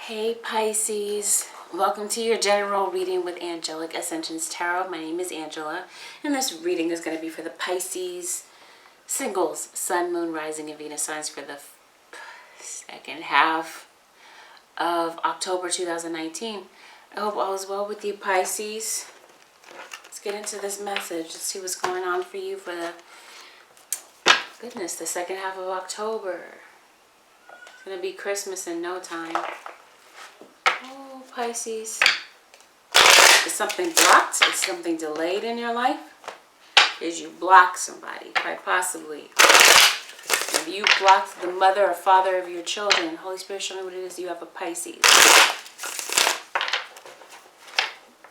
Hey Pisces, welcome to your general reading with Angelic Ascensions Tarot. My name is Angela, and this reading is going to be for the Pisces Singles Sun, Moon, Rising, and Venus signs for the second half of October 2019. I hope all is well with you, Pisces. Let's get into this message. Let's see what's going on for you for the second half of October. It's going to be Christmas in no time. Oh, Pisces. Is something blocked? Is something delayed in your life? Is you blocked somebody, quite possibly. Maybe you blocked the mother or father of your children. Holy Spirit, show me what it is you have a Pisces.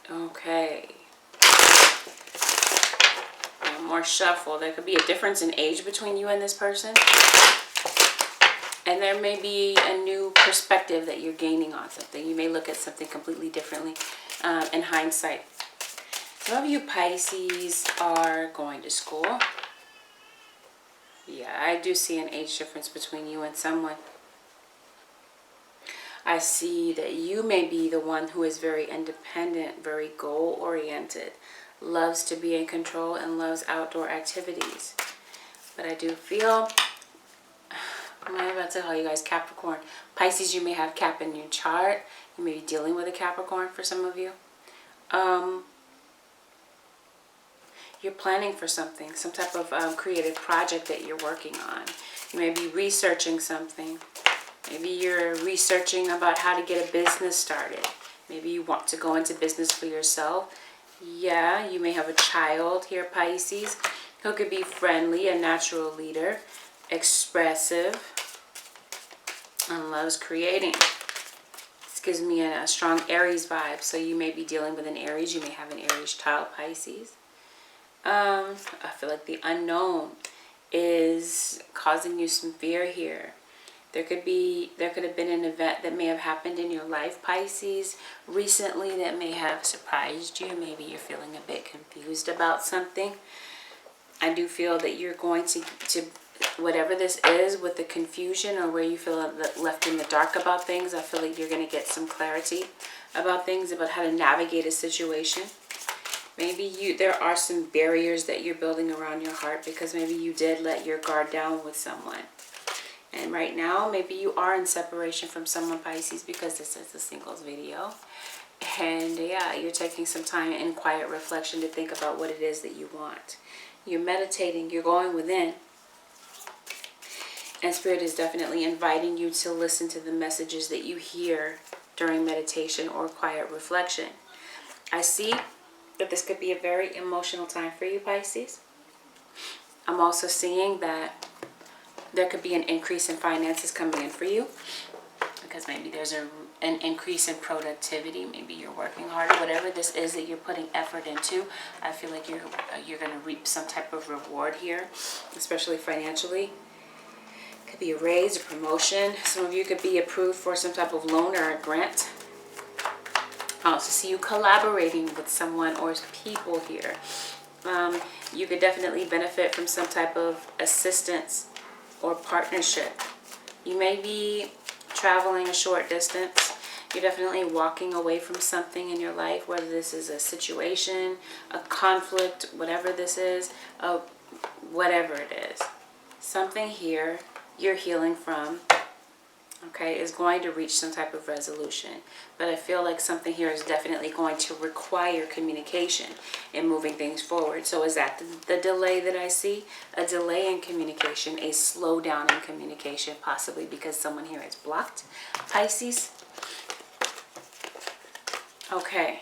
Okay. One more shuffle. There could be a difference in age between you and this person. And there may be a new perspective that you're gaining on something. You may look at something completely differently in hindsight. Some of you Pisces are going to school. Yeah, I do see an age difference between you and someone. I see that you may be the one who is very independent, very goal-oriented, loves to be in control, and loves outdoor activities. But I do feel... I'm about to tell you guys Capricorn. Pisces, you may have Cap in your chart. You may be dealing with a Capricorn for some of you. You're planning for something, some type of creative project that you're working on. You may be researching something. Maybe you're researching about how to get a business started. Maybe you want to go into business for yourself. Yeah, you may have a child here, Pisces, who could be friendly, a natural leader, expressive, and loves creating. This gives me a strong Aries vibe. So you may be dealing with an Aries. You may have an Aries child, Pisces. I feel like the unknown is causing you some fear here. There could have been an event that may have happened in your life, Pisces, recently that may have surprised you. Maybe you're feeling a bit confused about something. I do feel that you're going to whatever this is with the confusion or where you feel left in the dark about things, I feel like you're going to get some clarity about things, about how to navigate a situation. Maybe there are some barriers that you're building around your heart because maybe you did let your guard down with someone. And right now, maybe you are in separation from someone, Pisces, because this is a singles video. And yeah, you're taking some time in quiet reflection to think about what it is that you want. You're meditating, you're going within. And Spirit is definitely inviting you to listen to the messages that you hear during meditation or quiet reflection. I see that this could be a very emotional time for you, Pisces. I'm also seeing that there could be an increase in finances coming in for you. Because maybe there's an increase in productivity. Maybe you're working harder. Whatever this is that you're putting effort into, I feel like you're going to reap some type of reward here, especially financially. Could be a raise, a promotion. Some of you could be approved for some type of loan or a grant. I also see you collaborating with someone or people here. You could definitely benefit from some type of assistance or partnership. You may be traveling a short distance. You're definitely walking away from something in your life, whether this is a situation, a conflict, whatever this is, whatever it is. Something here you're healing from, okay, is going to reach some type of resolution. But I feel like something here is definitely going to require communication in moving things forward. So is that the delay that I see? A delay in communication, a slowdown in communication, possibly because someone here is blocked. Pisces. Okay.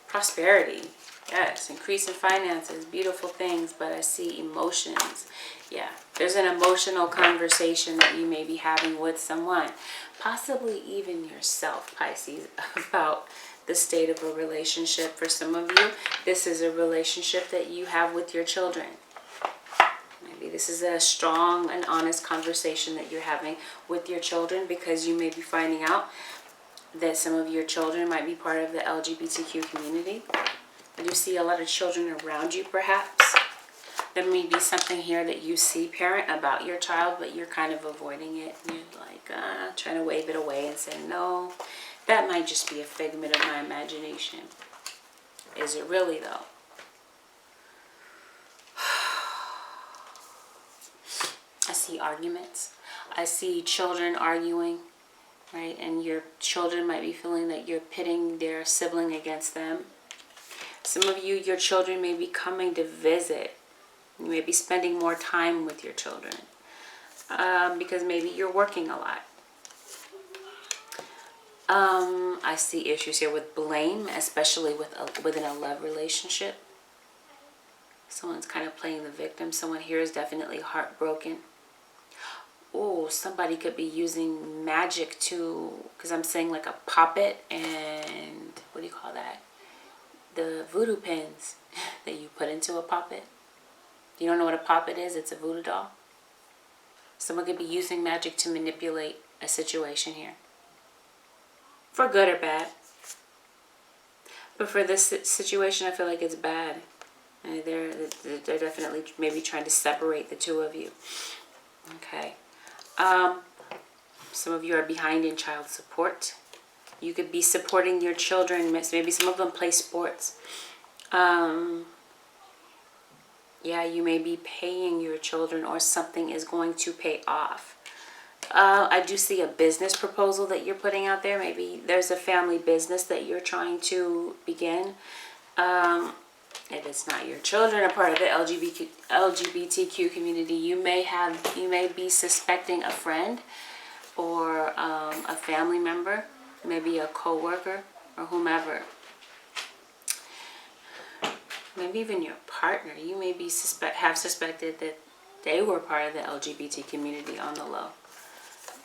Prosperity. Yes, increase in finances, beautiful things, but I see emotions. Yeah, there's an emotional conversation that you may be having with someone, possibly even yourself, Pisces, about the state of a relationship. For some of you, this is a relationship that you have with your children. Maybe this is a strong and honest conversation that you're having with your children because you may be finding out that some of your children might be part of the LGBTQ community. You see a lot of children around you, perhaps. There may be something here that you see, parent, about your child, but you're kind of avoiding it. You're like trying to wave it away and say, no, that might just be a figment of my imagination. Is it really, though? I see arguments. I see children arguing, right? And your children might be feeling that you're pitting their sibling against them. Some of you, your children may be coming to visit. You may be spending more time with your children because maybe you're working a lot. I see issues here with blame, especially within a love relationship. Someone's kind of playing the victim. Someone here is definitely heartbroken. Oh, somebody could be using magic to, because I'm saying like a puppet and, what do you call that? The voodoo pins that you put into a puppet. You don't know what a puppet is? It's a voodoo doll. Someone could be using magic to manipulate a situation here. For good or bad. But for this situation, I feel like it's bad. And they're definitely maybe trying to separate the two of you. Okay. Some of you are behind in child support. You could be supporting your children. Maybe some of them play sports. Yeah, you may be paying your children, or something is going to pay off. I do see a business proposal that you're putting out there. Maybe there's a family business that you're trying to begin. If it's not your children, a part of the LGBTQ community, you may be suspecting a friend or a family member, maybe a co-worker or whomever. Maybe even your partner. You may be have suspected that they were part of the LGBT community on the low.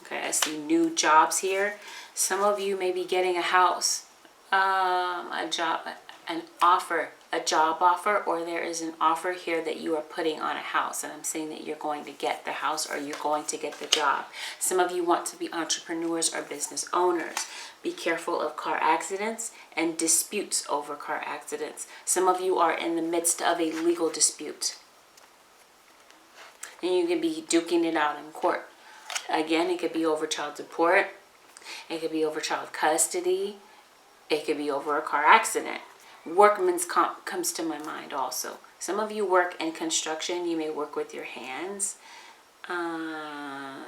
Okay, I see new jobs here. Some of you may be getting a house, a job offer, or there is an offer here that you are putting on a house. And I'm saying that you're going to get the house or you're going to get the job. Some of you want to be entrepreneurs or business owners. Be careful of car accidents and disputes over car accidents. Some of you are in the midst of a legal dispute. And you could be duking it out in court. Again, it could be over child support. It could be over child custody. It could be over a car accident. Workman's comp comes to my mind also. Some of you work in construction. You may work with your hands.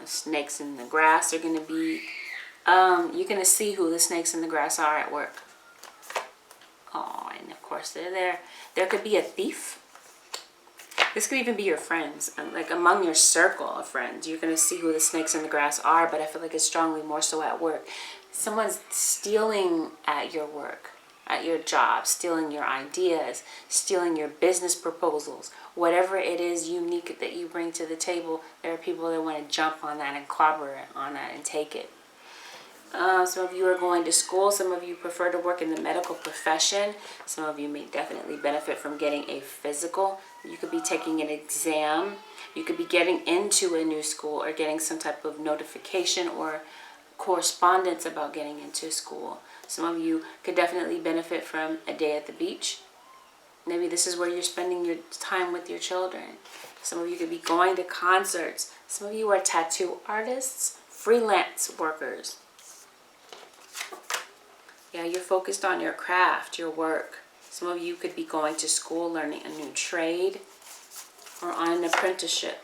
Snakes in the grass are going to be... you're going to see who the snakes in the grass are at work. Oh, and of course they're there. There could be a thief. This could even be your friends. Like among your circle of friends, you're going to see who the snakes in the grass are, but I feel like it's strongly more so at work. Someone's stealing at your work, at your job, stealing your ideas, stealing your business proposals. Whatever it is unique that you bring to the table, there are people that want to jump on that and clobber on that and take it. Some of you are going to school. Some of you prefer to work in the medical profession. Some of you may definitely benefit from getting a physical. You could be taking an exam. You could be getting into a new school or getting some type of notification or correspondence about getting into school. Some of you could definitely benefit from a day at the beach. Maybe this is where you're spending your time with your children. Some of you could be going to concerts. Some of you are tattoo artists, freelance workers. Yeah, you're focused on your craft, your work. Some of you could be going to school, learning a new trade, or on an apprenticeship.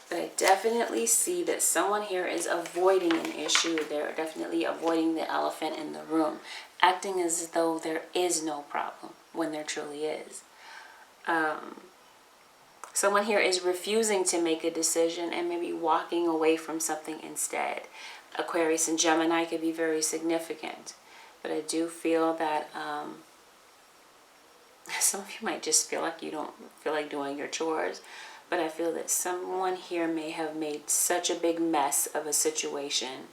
But I definitely see that someone here is avoiding an issue. They're definitely avoiding the elephant in the room, acting as though there is no problem when there truly is. Someone here is refusing to make a decision and maybe walking away from something instead. Aquarius and Gemini could be very significant. But I do feel that some of you might just feel like you don't feel like doing your chores. But I feel that someone here may have made such a big mess of a situation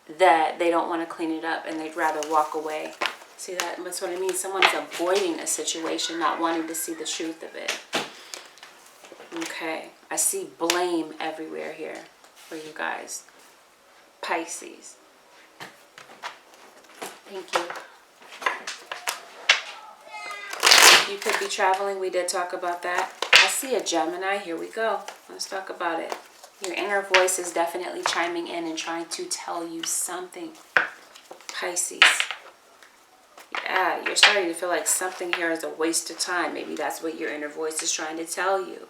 that they don't want to clean it up and they'd rather walk away. See, that's what I mean. Someone's avoiding a situation, not wanting to see the truth of it. Okay. I see blame everywhere here for you guys. Pisces. Thank you. You could be traveling. We did talk about that. I see a Gemini. Here we go. Let's talk about it. Your inner voice is definitely chiming in and trying to tell you something, Pisces. Yeah, you're starting to feel like something here is a waste of time. Maybe that's what your inner voice is trying to tell you.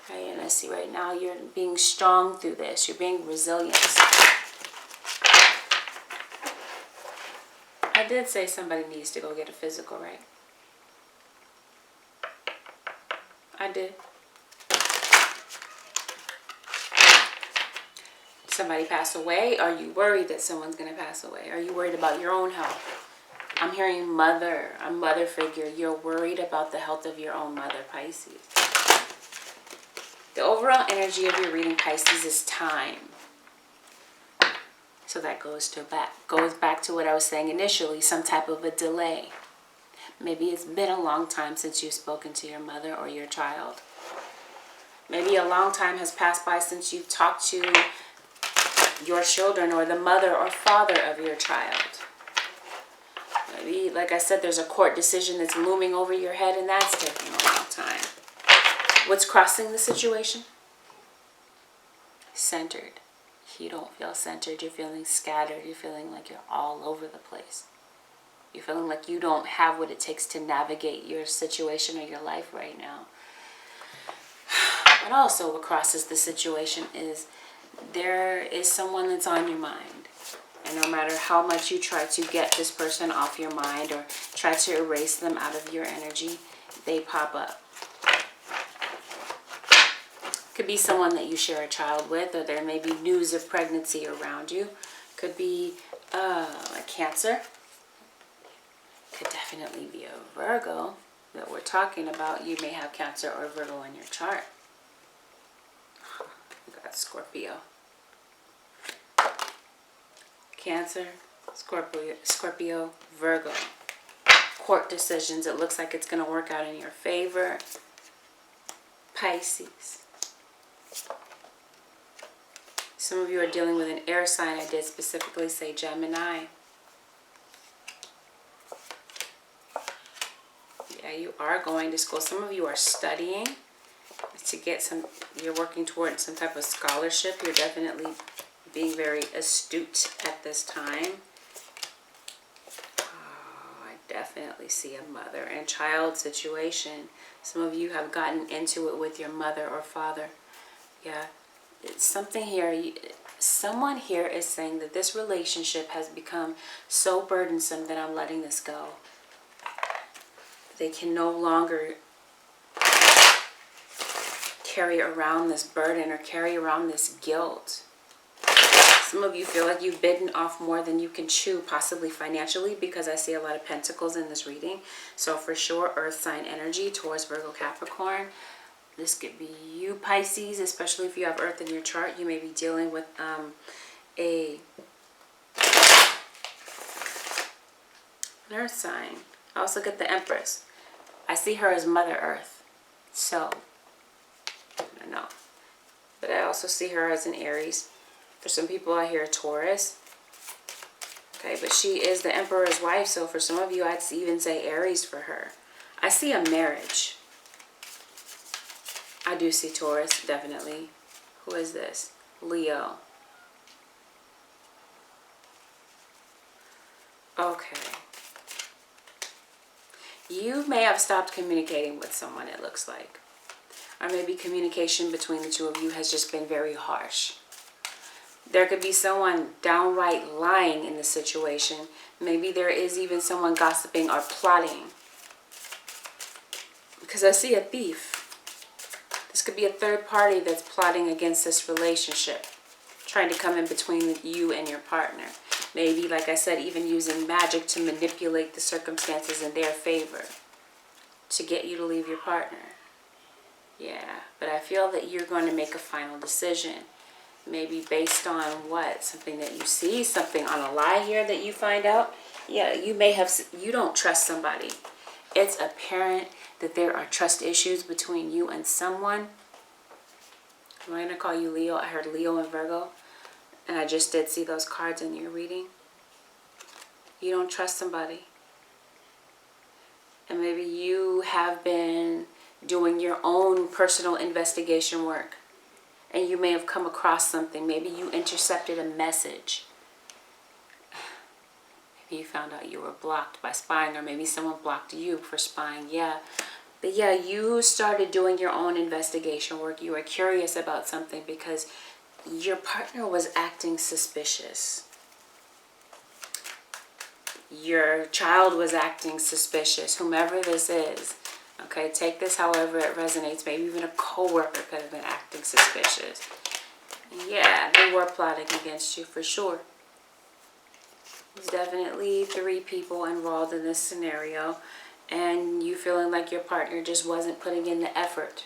Right, and I see right now you're being strong through this. You're being resilient. I did say somebody needs to go get a physical, right? I did. Somebody pass away? Are you worried that someone's going to pass away? Are you worried about your own health? I'm hearing mother, a mother figure. You're worried about the health of your own mother, Pisces. The overall energy of your reading, Pisces, is time. So that goes back to what I was saying initially, some type of a delay. Maybe it's been a long time since you've spoken to your mother or your child. Maybe a long time has passed by since you've talked to your children or the mother or father of your child. Maybe, like I said, there's a court decision that's looming over your head and that's taking a long time. What's crossing the situation? Centered. You don't feel centered. You're feeling scattered. You're feeling like you're all over the place. You're feeling like you don't have what it takes to navigate your situation or your life right now. But also what crosses the situation is there is someone that's on your mind. And no matter how much you try to get this person off your mind or try to erase them out of your energy, they pop up. Could be someone that you share a child with, or there may be news of pregnancy around you. Could be a Cancer. Could definitely be a Virgo that we're talking about. You may have Cancer or Virgo in your chart. You got Scorpio. Cancer, Scorpio, Virgo. Court decisions. It looks like it's going to work out in your favor. Pisces. Some of you are dealing with an air sign. I did specifically say Gemini. Yeah, you are going to school. Some of you are studying to get some, you're working toward some type of scholarship. You're definitely being very astute at this time. Oh, I definitely see a mother and child situation. Some of you have gotten into it with your mother or father. Yeah. It's something here, someone here is saying that this relationship has become so burdensome that I'm letting this go. They can no longer carry around this burden or carry around this guilt. Some of you feel like you've bitten off more than you can chew, possibly financially, because I see a lot of pentacles in this reading. So for sure, earth sign energy towards Virgo, Capricorn. This could be you, Pisces, especially if you have Earth in your chart. You may be dealing with an Earth sign. I also get the Empress. I see her as Mother Earth. So, I don't know. But I also see her as an Aries. For some people, I hear a Taurus. Okay, but she is the Emperor's wife. So for some of you, I'd even say Aries for her. I see a marriage. I do see Taurus, definitely. Who is this? Leo. Okay. You may have stopped communicating with someone, it looks like. Or maybe communication between the two of you has just been very harsh. There could be someone downright lying in the situation. Maybe there is even someone gossiping or plotting. Because I see a thief. This could be a third party that's plotting against this relationship, trying to come in between you and your partner. Maybe, like I said, even using magic to manipulate the circumstances in their favor to get you to leave your partner. Yeah, but I feel that you're going to make a final decision. Maybe based on what? Something that you see, something on a lie here that you find out. Yeah, you don't trust somebody. It's apparent that there are trust issues between you and someone. I'm going to call you Leo. I heard Leo and Virgo. And I just did see those cards in your reading. You don't trust somebody. And maybe you have been doing your own personal investigation work. And you may have come across something. Maybe you intercepted a message. Maybe you found out you were blocked by spying, or maybe someone blocked you for spying. Yeah. But yeah, you started doing your own investigation work. You were curious about something because your partner was acting suspicious. Your child was acting suspicious, whomever this is. Okay, take this however it resonates. Maybe even a coworker could have been acting suspicious. Yeah, they were plotting against you for sure. There's definitely 3 people involved in this scenario, and you feeling like your partner just wasn't putting in the effort.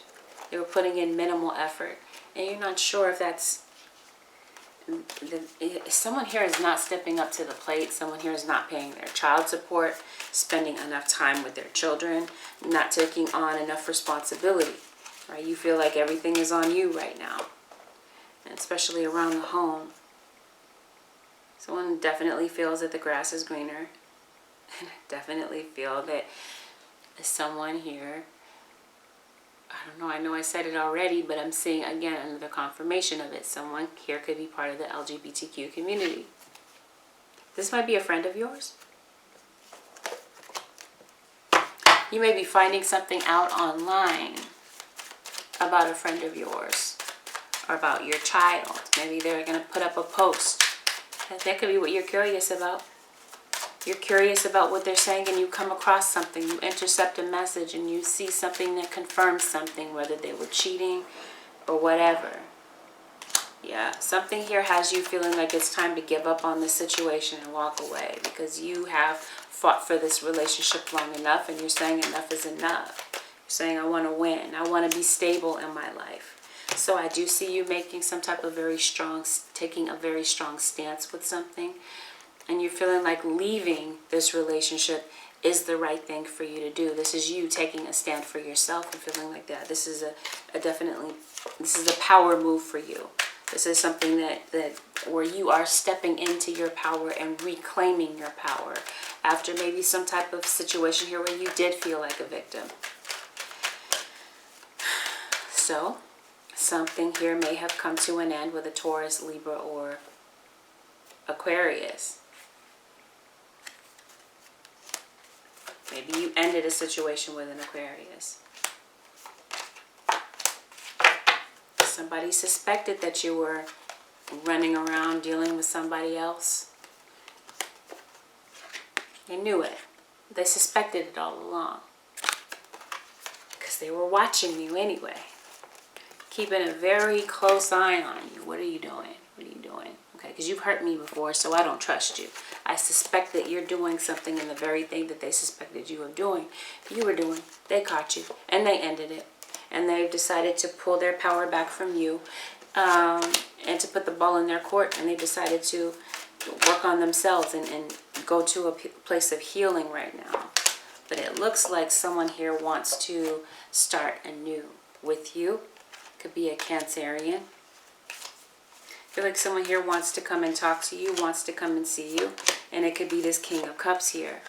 They were putting in minimal effort, and you're not sure if that's... Someone here is not stepping up to the plate. Someone here is not paying their child support, spending enough time with their children, not taking on enough responsibility, right? You feel like everything is on you right now, and especially around the home. Someone definitely feels that the grass is greener, and I definitely feel that someone here, I don't know, I know I said it already, but I'm seeing again another confirmation of it. Someone here could be part of the LGBTQ community. This might be a friend of yours. You may be finding something out online about a friend of yours or about your child. Maybe they're going to put up a post. That could be what you're curious about. You're curious about what they're saying, and you come across something. You intercept a message and you see something that confirms something, whether they were cheating or whatever. Yeah, something here has you feeling like it's time to give up on this situation and walk away, because you have fought for this relationship long enough, and you're saying enough is enough. You're saying, I want to win. I want to be stable in my life. So I do see you making some type of taking a very strong stance with something. And you're feeling like leaving this relationship is the right thing for you to do. This is you taking a stand for yourself and feeling like that. This is this is a power move for you. This is something that where you are stepping into your power and reclaiming your power after maybe some type of situation here where you did feel like a victim. So something here may have come to an end with a Taurus, Libra, or Aquarius. Maybe you ended a situation with an Aquarius. Somebody suspected that you were running around dealing with somebody else. They knew it. They suspected it all along. Because they were watching you anyway. Keeping a very close eye on you. What are you doing? What are you doing? Okay, because you've hurt me before, so I don't trust you. I suspect that you're doing something in the very thing that they suspected you of doing. You were doing. They caught you, and they ended it. And they've decided to pull their power back from you and to put the ball in their court. And they decided to work on themselves and go to a place of healing right now. But it looks like someone here wants to start anew with you. Could be a Cancerian. I feel like someone here wants to come and talk to you, wants to come and see you. And it could be this King of Cups here.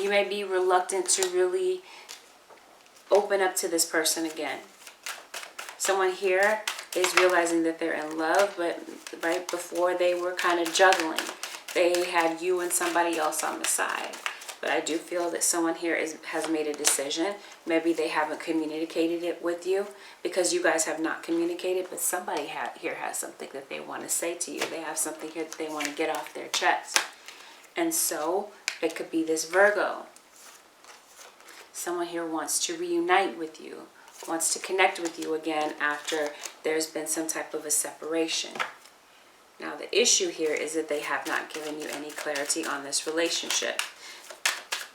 You may be reluctant to really open up to this person again. Someone here is realizing that they're in love, but right before they were kind of juggling. They had you and somebody else on the side. But I do feel that someone here has made a decision. Maybe they haven't communicated it with you because you guys have not communicated, but somebody here has something that they want to say to you. They have something here that they want to get off their chest. And so it could be this Virgo. Someone here wants to reunite with you, wants to connect with you again after there's been some type of a separation. Now the issue here is that they have not given you any clarity on this relationship.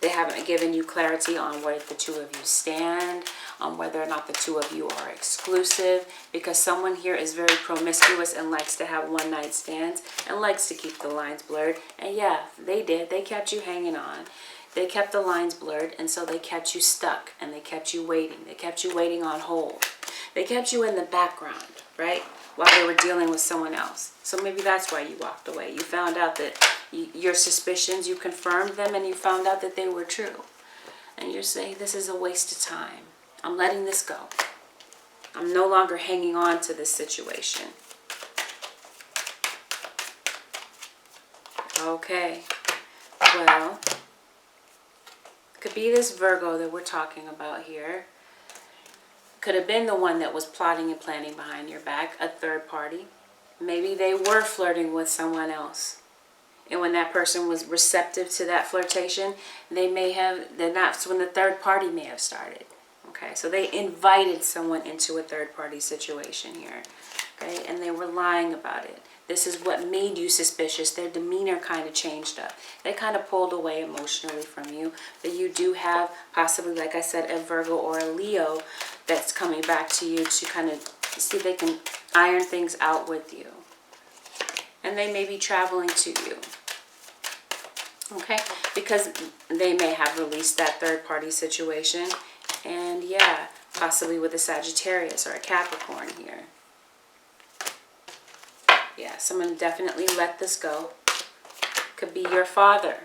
They haven't given you clarity on where the two of you stand, on whether or not the two of you are exclusive, because someone here is very promiscuous and likes to have one-night stands and likes to keep the lines blurred. And yeah, they did. They kept you hanging on. They kept the lines blurred, and so they kept you stuck, and they kept you waiting. They kept you waiting on hold. They kept you in the background, right, while they were dealing with someone else. So maybe that's why you walked away. You found out that your suspicions, you confirmed them, and you found out that they were true. And you're saying, this is a waste of time. I'm letting this go. I'm no longer hanging on to this situation. Okay. Well, it could be this Virgo that we're talking about here. Could have been the one that was plotting and planning behind your back, a third party. Maybe they were flirting with someone else. And when that person was receptive to that flirtation, that's when the third party may have started. Okay, so they invited someone into a third party situation here. Okay, and they were lying about it. This is what made you suspicious. Their demeanor kind of changed up. They kind of pulled away emotionally from you. But you do have possibly, like I said, a Virgo or a Leo that's coming back to you to kind of see if they can iron things out with you. And they may be traveling to you. Okay? Because they may have released that third party situation. And yeah, possibly with a Sagittarius or a Capricorn here. Yeah, someone definitely let this go. Could be your father.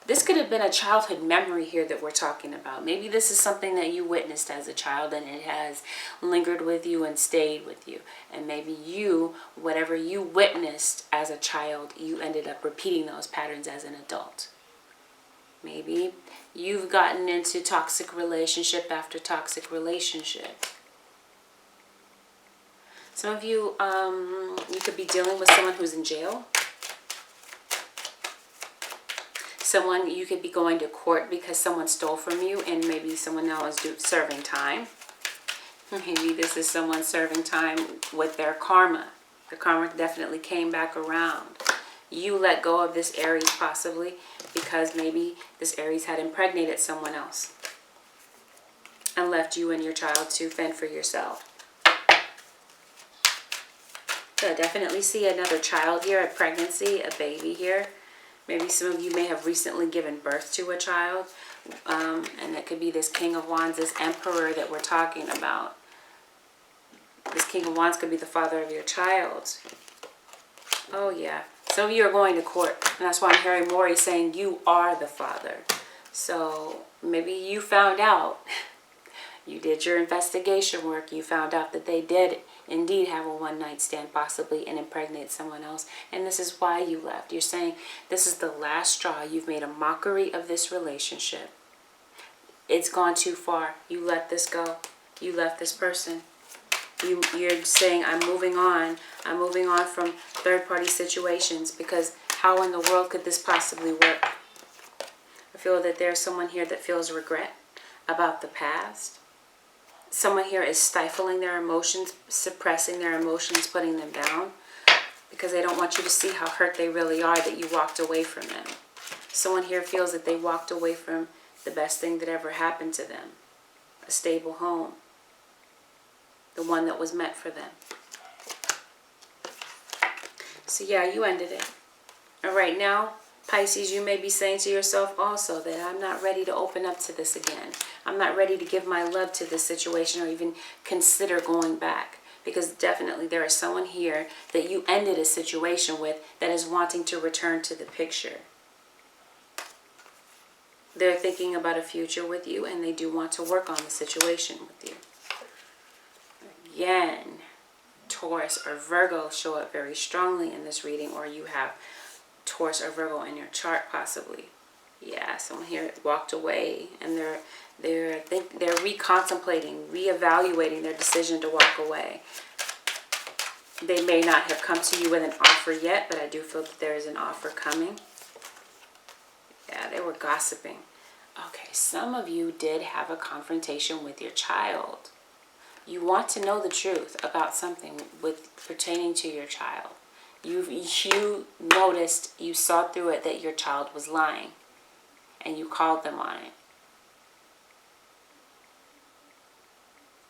This could have been a childhood memory here that we're talking about. Maybe this is something that you witnessed as a child and it has lingered with you and stayed with you. And maybe you, whatever you witnessed as a child, you ended up repeating those patterns as an adult. Maybe you've gotten into toxic relationship after toxic relationship. Some of you, you could be dealing with someone who's in jail. Someone, you could be going to court because someone stole from you and maybe someone now is serving time. Maybe this is someone serving time with their karma. The karma definitely came back around. You let go of this Aries possibly because maybe this Aries had impregnated someone else and left you and your child to fend for yourself. So I definitely see another child here, a pregnancy, a baby here. Maybe some of you may have recently given birth to a child. And that could be this King of Wands, this Emperor that we're talking about. This King of Wands could be the father of your child. Oh yeah. Some of you are going to court. And that's why I'm hearing Maury saying you are the father. So maybe you found out. You did your investigation work. You found out that they did indeed have a one-night stand possibly and impregnate someone else. And this is why you left. You're saying this is the last straw. You've made a mockery of this relationship. It's gone too far. You let this go. You left this person. You're saying I'm moving on. I'm moving on from third-party situations because how in the world could this possibly work? I feel that there's someone here that feels regret about the past. Someone here is stifling their emotions, suppressing their emotions, putting them down because they don't want you to see how hurt they really are that you walked away from them. Someone here feels that they walked away from the best thing that ever happened to them. A stable home. The one that was meant for them. So yeah, you ended it. And right now, Pisces, you may be saying to yourself also that I'm not ready to open up to this again. I'm not ready to give my love to this situation or even consider going back. Because definitely there is someone here that you ended a situation with that is wanting to return to the picture. They're thinking about a future with you and they do want to work on the situation with you. Again, Taurus or Virgo show up very strongly in this reading, or you have Taurus or Virgo in your chart possibly. Yeah, someone here walked away and they're recontemplating, reevaluating their decision to walk away. They may not have come to you with an offer yet, but I do feel that there is an offer coming. Yeah, they were gossiping. Okay, some of you did have a confrontation with your child. You want to know the truth about something pertaining to your child. You noticed, you saw through it that your child was lying. And you called them on it.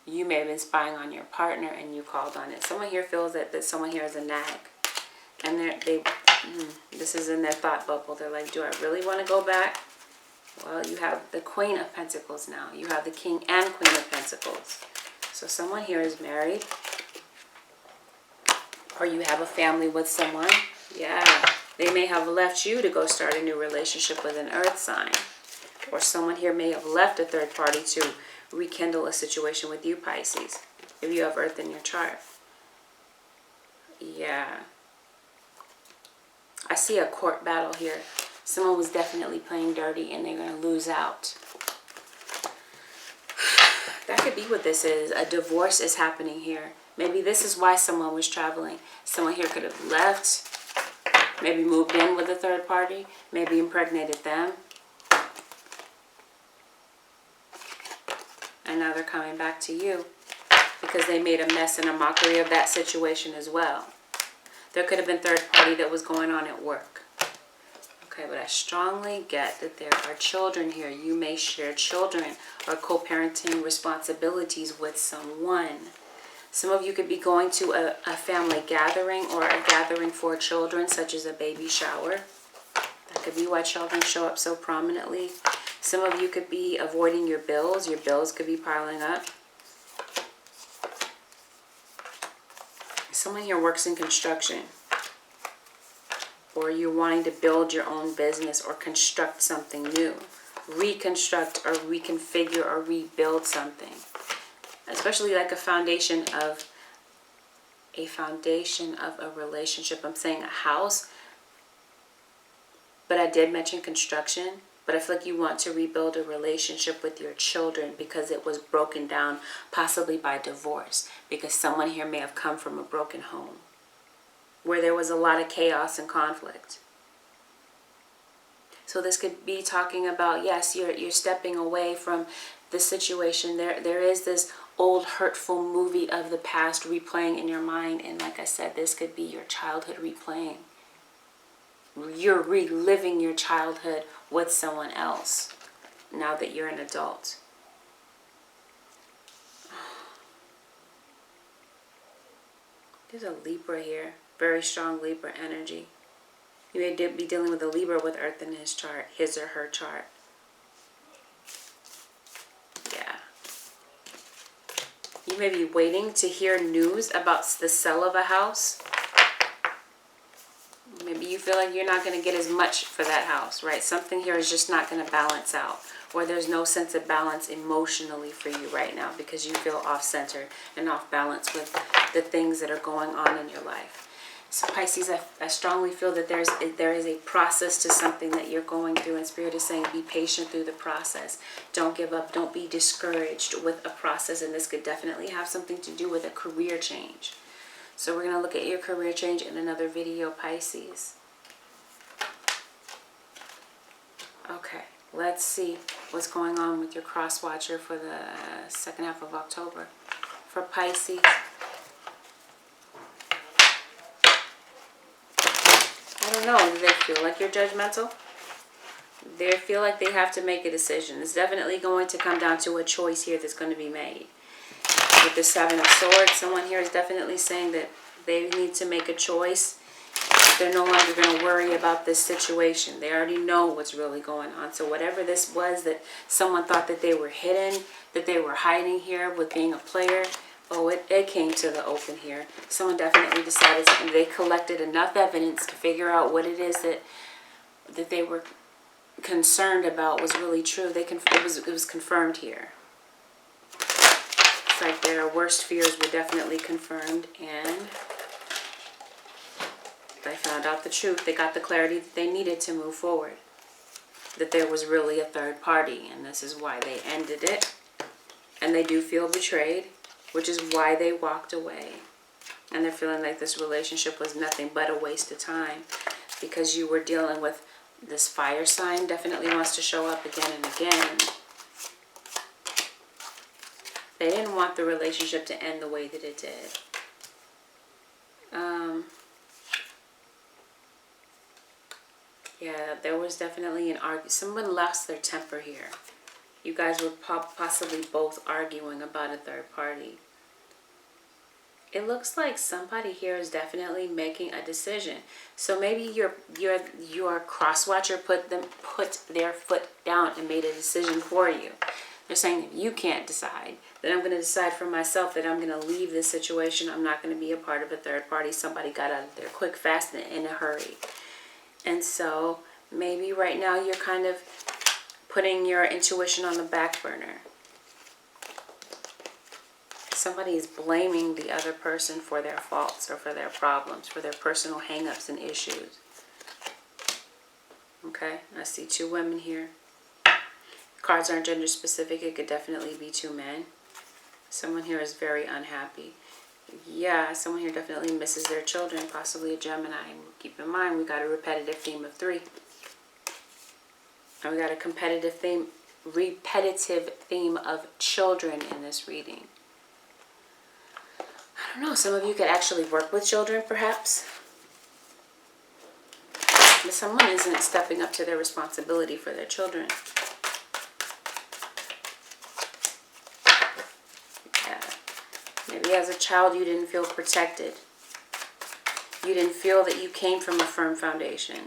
You may have been spying on your partner and you called on it. Someone here feels that someone here is a nag. And this is in their thought bubble. They're like, do I really want to go back? Well, you have the Queen of Pentacles now. You have the King and Queen of Pentacles. So someone here is married. Or you have a family with someone. Yeah. They may have left you to go start a new relationship with an earth sign. Or someone here may have left a third party to rekindle a situation with you, Pisces, if you have Earth in your chart. Yeah. I see a court battle here. Someone was definitely playing dirty and they're going to lose out. That could be what this is. A divorce is happening here. Maybe this is why someone was traveling. Someone here could have left, maybe moved in with a third party, maybe impregnated them. And now they're coming back to you because they made a mess and a mockery of that situation as well. There could have been third party that was going on at work. Okay, but I strongly get that there are children here. You may share children or co-parenting responsibilities with someone. Some of you could be going to a family gathering or a gathering for children, such as a baby shower. That could be why children show up so prominently. Some of you could be avoiding your bills. Your bills could be piling up. Someone here works in construction. Or you're wanting to build your own business or construct something new. Reconstruct or reconfigure or rebuild something. Especially like a foundation of a relationship. I'm saying a house. But I did mention construction. But I feel like you want to rebuild a relationship with your children because it was broken down, possibly by divorce. Because someone here may have come from a broken home where there was a lot of chaos and conflict. So this could be talking about, yes, you're stepping away from the situation. There is this old hurtful movie of the past replaying in your mind. And like I said, this could be your childhood replaying. You're reliving your childhood with someone else now that you're an adult. There's a Libra here. Very strong Libra energy. You may be dealing with a Libra with Earth in his chart. His or her chart. Yeah. You may be waiting to hear news about the sale of a house. Maybe you feel like you're not going to get as much for that house, right? Something here is just not going to balance out. Or there's no sense of balance emotionally for you right now because you feel off-center and off-balance with the things that are going on in your life. So Pisces, I strongly feel that there is a process to something that you're going through. And Spirit is saying be patient through the process. Don't give up. Don't be discouraged with a process. And this could definitely have something to do with a career change. So we're going to look at your career change in another video, Pisces. Okay, let's see what's going on with your cross watcher for the second half of October. For Pisces. I don't know, do they feel like you're judgmental? They feel like they have to make a decision. It's definitely going to come down to a choice here that's going to be made. With the Seven of Swords, someone here is definitely saying that they need to make a choice. They're no longer going to worry about this situation. They already know what's really going on. So whatever this was that someone thought that they were hidden, that they were hiding here with being a player, oh, it came to the open here. Someone definitely decided something. They collected enough evidence to figure out what it is that they were concerned about was really true. It was confirmed here. It's like their worst fears were definitely confirmed, and they found out the truth. They got the clarity that they needed to move forward. That there was really a third party, and this is why they ended it. And they do feel betrayed, which is why they walked away. And they're feeling like this relationship was nothing but a waste of time because you were dealing with this fire sign. Definitely wants to show up again and again. They didn't want the relationship to end the way that it did. Yeah, there was definitely an argument. Someone lost their temper here. You guys were possibly both arguing about a third party. It looks like somebody here is definitely making a decision. So maybe your cross watcher put their foot down and made a decision for you. They're saying if you can't decide, then I'm going to decide for myself that I'm going to leave this situation. I'm not going to be a part of a third party. Somebody got out of there quick, fast, and in a hurry. And so maybe right now you're kind of putting your intuition on the back burner. Somebody is blaming the other person for their faults or for their problems, for their personal hang-ups and issues. Okay, I see 2 women here. Cards aren't gender specific. It could definitely be 2 men. Someone here is very unhappy. Yeah, someone here definitely misses their children, possibly a Gemini. And keep in mind, we got a repetitive theme of 3. And we got a repetitive theme of children in this reading. I don't know, some of you could actually work with children, perhaps. But someone isn't stepping up to their responsibility for their children. Yeah. Maybe as a child you didn't feel protected. You didn't feel that you came from a firm foundation.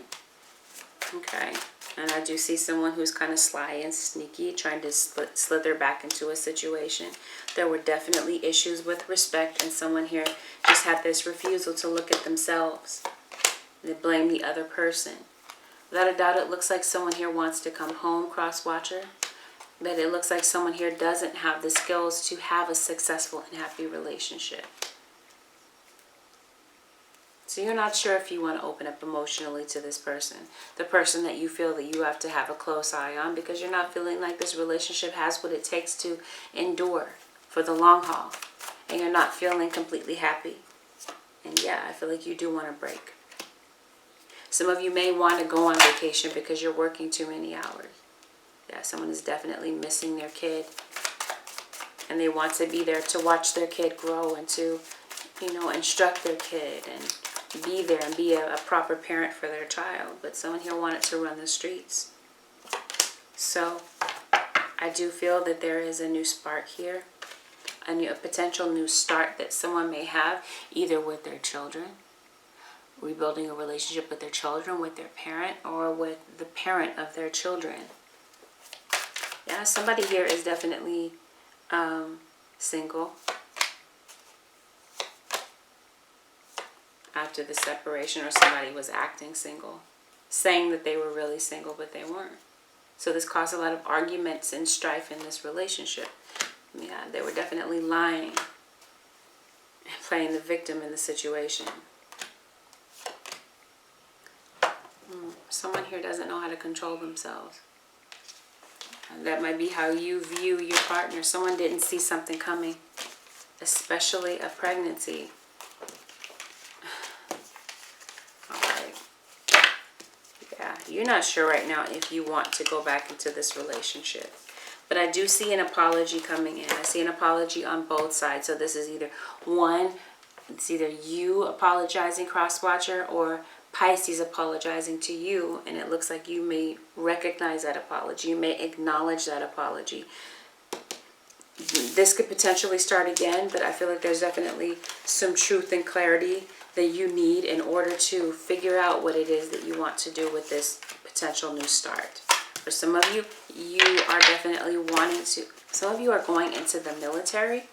Okay. And I do see someone who's kind of sly and sneaky, trying to slither back into a situation. There were definitely issues with respect, and someone here just had this refusal to look at themselves. They blame the other person. Without a doubt, it looks like someone here wants to come home, cross-watcher. But it looks like someone here doesn't have the skills to have a successful and happy relationship. So you're not sure if you want to open up emotionally to this person. The person that you feel that you have to have a close eye on, because you're not feeling like this relationship has what it takes to endure for the long haul. And you're not feeling completely happy. And yeah, I feel like you do want a break. Some of you may want to go on vacation because you're working too many hours. Yeah, someone is definitely missing their kid. And they want to be there to watch their kid grow and to, instruct their kid and be there and be a proper parent for their child. But someone here wanted to run the streets. So I do feel that there is a new spark here. A potential new start that someone may have, either with their children, rebuilding a relationship with their children, with their parent, or with the parent of their children. Yeah, somebody here is definitely single after the separation, or somebody was acting single, saying that they were really single, but they weren't. So this caused a lot of arguments and strife in this relationship. Yeah, they were definitely lying and playing the victim in the situation. Someone here doesn't know how to control themselves. That might be how you view your partner. Someone didn't see something coming, especially a pregnancy. Alright. Yeah, you're not sure right now if you want to go back into this relationship. But I do see an apology coming in. I see an apology on both sides. So this is it's either you apologizing, cross-watcher, or Pisces apologizing to you, and it looks like you may recognize that apology. You may acknowledge that apology. This could potentially start again, but I feel like there's definitely some truth and clarity that you need in order to figure out what it is that you want to do with this potential new start. For some of you, you are definitely wanting to, some of you are going into the military.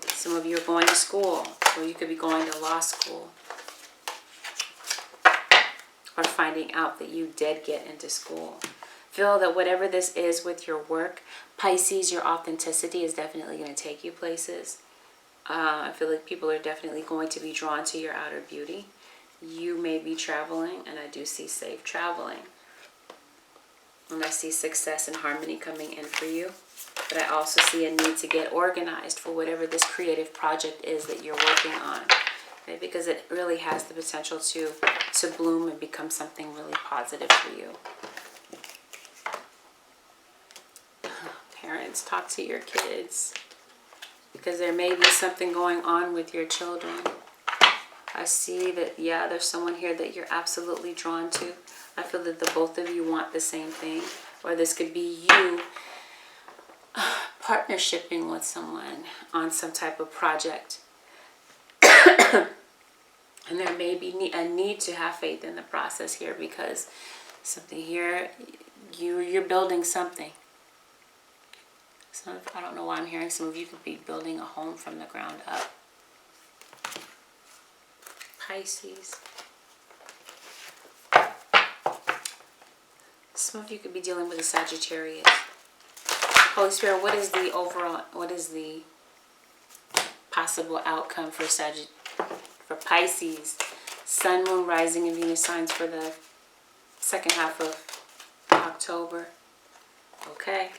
Some of you are going to school, or you could be going to law school, or finding out that you did get into school. Feel that whatever this is with your work, Pisces, your authenticity is definitely going to take you places. I feel like people are definitely going to be drawn to your outer beauty. You may be traveling, and I do see safe traveling. And I see success and harmony coming in for you. But I also see a need to get organized for whatever this creative project is that you're working on. Okay? Because it really has the potential to bloom and become something really positive for you. Parents, talk to your kids. Because there may be something going on with your children. I see that, yeah, there's someone here that you're absolutely drawn to. I feel that the both of you want the same thing. Or this could be you partnershiping with someone on some type of project. And there may be a need to have faith in the process here, because something here, you're building something. I don't know why I'm hearing some of you could be building a home from the ground up. Pisces. Some of you could be dealing with a Sagittarius. Holy Spirit, what is the overall, what is the possible outcome for Pisces, Sun, Moon, Rising, and Venus signs for the second half of October? Okay.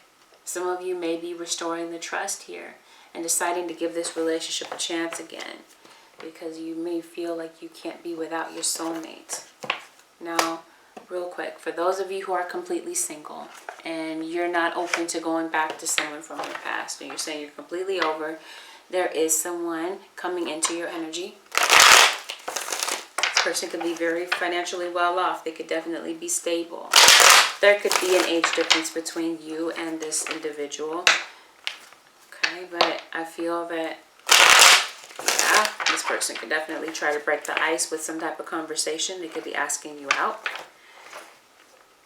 Some of you may be restoring the trust here and deciding to give this relationship a chance again, because you may feel like you can't be without your soulmate. Now, real quick, for those of you who are completely single and you're not open to going back to someone from your past, and you're saying you're completely over, there is someone coming into your energy. This person could be very financially well off. They could definitely be stable. There could be an age difference between you and this individual. Okay, but I feel that, yeah, this person could definitely try to break the ice with some type of conversation. They could be asking you out.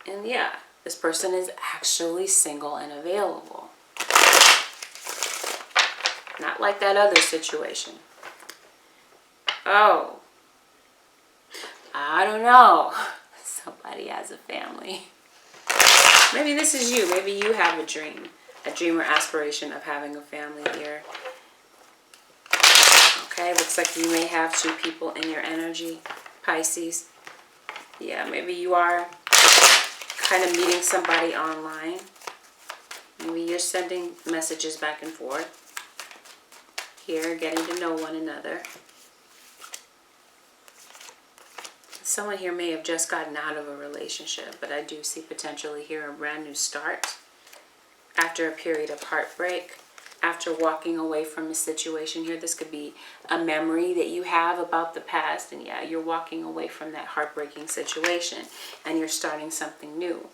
And yeah, this person is actually single and available. Not like that other situation. Oh, I don't know. Somebody has a family. Maybe this is you. Maybe you have a dream or aspiration of having a family here. Okay, looks like you may have two people in your energy, Pisces. Yeah, maybe you are kind of meeting somebody online. Maybe you're sending messages back and forth. Here, getting to know one another. Someone here may have just gotten out of a relationship, but I do see potentially here a brand new start after a period of heartbreak, after walking away from a situation here. This could be a memory that you have about the past, and yeah, you're walking away from that heartbreaking situation and you're starting something new.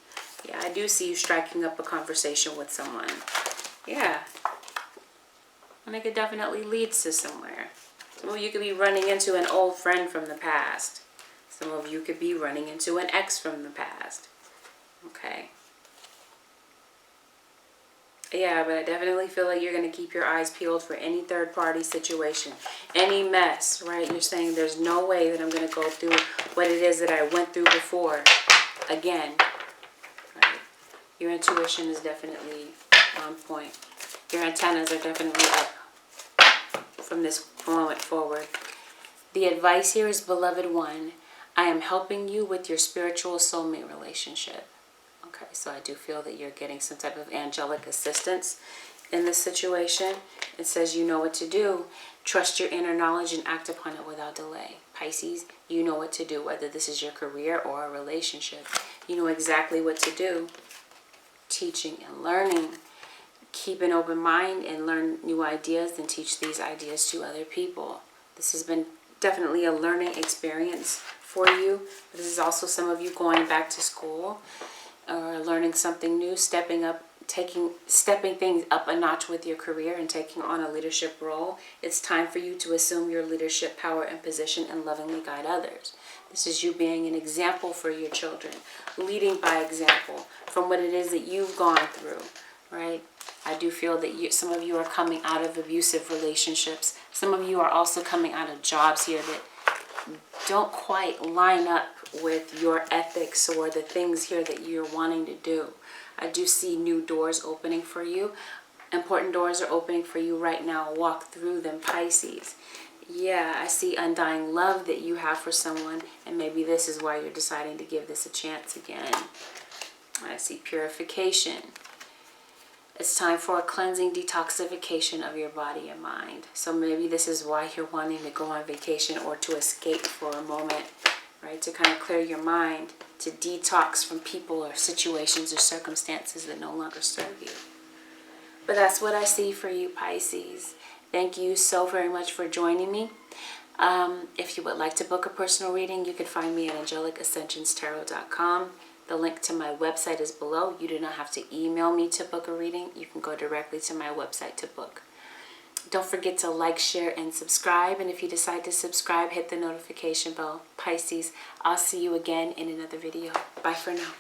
Yeah, I do see you striking up a conversation with someone. Yeah. And it could definitely lead to somewhere. Some of you could be running into an old friend from the past. Some of you could be running into an ex from the past. Okay. Yeah, but I definitely feel like you're going to keep your eyes peeled for any third-party situation. Any mess, right? You're saying there's no way that I'm going to go through what it is that I went through before again. Right? Your intuition is definitely on point. Your antennas are definitely up from this moment forward. The advice here is, beloved one, I am helping you with your spiritual soulmate relationship. Okay, so I do feel that you're getting some type of angelic assistance in this situation. It says you know what to do. Trust your inner knowledge and act upon it without delay. Pisces, you know what to do, whether this is your career or a relationship. You know exactly what to do. Teaching and learning. Keep an open mind and learn new ideas and teach these ideas to other people. This has been definitely a learning experience for you. But this is also some of you going back to school or learning something new, stepping things up a notch with your career and taking on a leadership role. It's time for you to assume your leadership power and position and lovingly guide others. This is you being an example for your children, leading by example from what it is that you've gone through, right? I do feel that some of you are coming out of abusive relationships. Some of you are also coming out of jobs here that don't quite line up with your ethics or the things here that you're wanting to do. I do see new doors opening for you. Important doors are opening for you right now. Walk through them, Pisces. Yeah, I see undying love that you have for someone, and maybe this is why you're deciding to give this a chance again. I see purification. It's time for a cleansing detoxification of your body and mind. So maybe this is why you're wanting to go on vacation or to escape for a moment, right? To kind of clear your mind, to detox from people or situations or circumstances that no longer serve you. But that's what I see for you, Pisces. Thank you so very much for joining me. If you would like to book a personal reading, you can find me at AngelicAscensionsTarot.com. The link to my website is below. You do not have to email me to book a reading. You can go directly to my website to book. Don't forget to like, share, and subscribe. And if you decide to subscribe, hit the notification bell. Pisces, I'll see you again in another video. Bye for now.